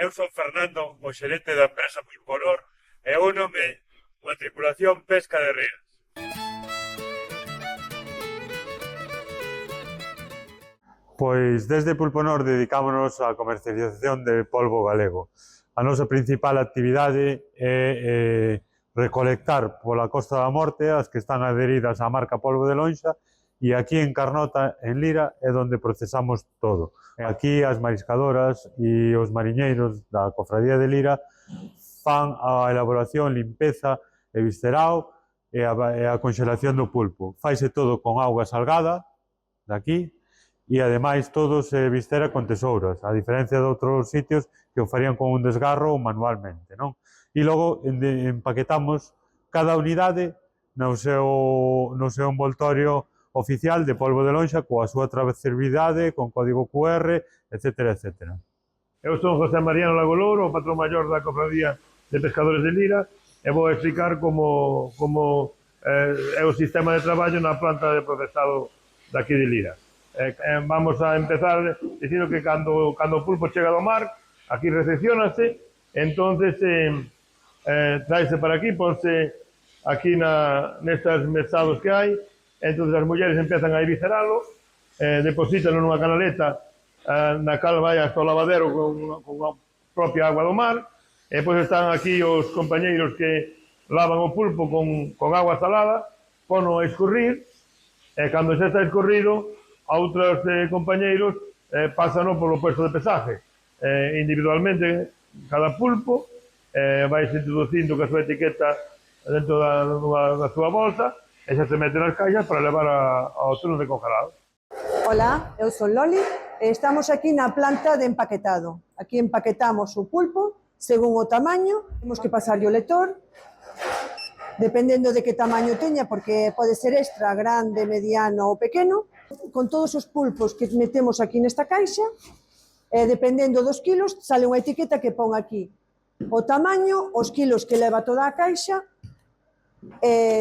Eu son Fernando, o xerente da empresa Pulponor, e únome a tripulación Pesca de Rías. Pois desde Pulponor dedicámonos á comercialización de polvo galego. A nosa principal actividade é recolectar pola Costa da Morte as que están adheridas á marca Polvo de Lonxa, e aquí en Carnota, en Lira, é onde procesamos todo. Aquí as mariscadoras e os mariñeiros da Cofradía de Lira fan a elaboración, limpeza e viscerao e a conxelación do pulpo. Faise todo con auga salgada, daqui, e ademais todo se viscera con tesouras, a diferencia de outros sitios que o farían con un desgarro ou manualmente, non? E logo empaquetamos cada unidade no seu envoltorio oficial de polvo de lonxa, coa súa trazabilidade, con código QR, etc. etc. Eu son José Mariano Lago Louro, o patrón maior da Cofradía de Pescadores de Lira, e vou explicar como é o sistema de traballo na planta de procesado daqui de Lira. Vamos a empezar dicindo que cando o pulpo chega do mar, aquí recepcionase, entonces traese para aquí, ponse aquí nestas mesados que hai, entonces as mulleres empezan a evisceralo, deposítalo nunha canaleta na cal vai hasta o lavadero con a propia agua do mar, e depois están aquí os compañeiros que lavan o pulpo con agua salada, pono a escurrir, e cando xa está escorrido, outros compañeiros pásano polo puesto de pesaje. Individualmente, cada pulpo vai se introducindo ca súa etiqueta dentro da súa bolsa, e xa se mete nas caixas para levar ao turno de congelado. Ola, eu son Loli e estamos aquí na planta de empaquetado. Aquí empaquetamos o pulpo según o tamaño, temos que pasarlle o lector, dependendo de que tamaño teña, porque pode ser extra, grande, mediano ou pequeno. Con todos os pulpos que metemos aquí nesta caixa, dependendo dos kilos, sale unha etiqueta que pon aquí o tamaño, os kilos que leva toda a caixa,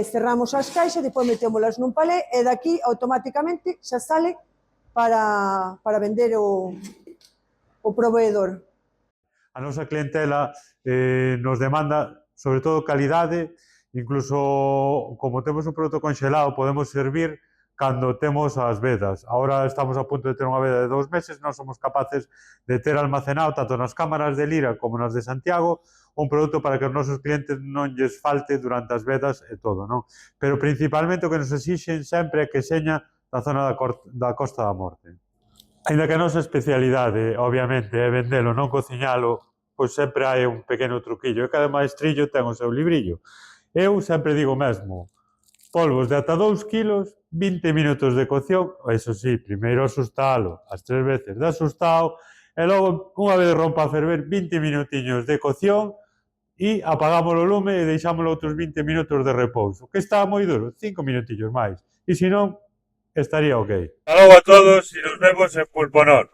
cerramos as caixas, depois metémolas nun palé e daqui automáticamente xa sale para vender o proveedor. A nosa clientela nos demanda, sobre todo, calidade, incluso como temos un produto conxelado, podemos servir cando temos as vedas. Agora estamos a punto de ter unha veda de 2 meses, non somos capaces de ter almacenado, tanto nas cámaras de Lira como nas de Santiago, un produto para que os nosos clientes non lles falte durante as vedas e todo, non? Pero principalmente o que nos exixen sempre é que seña da zona da Costa da Morte. Ainda que a nosa especialidade, obviamente, é vendelo, non cociñalo, pois sempre hai un pequeno truquillo, e cada maestrillo ten o seu librillo. Eu sempre digo mesmo, polvos de ata 2 kilos, 20 minutos de cocción, eso sí, primeiro asustalo, as 3 veces de asustado, e logo, unha vez rompa a ferver, 20 minutiños de cocción, e apagamos o lume e deixámoslo outros 20 minutos de repouso. Que está moi duro, 5 minutillos máis. E se non, estaría ok. Hasta logo a todos e nos vemos en Pulponor.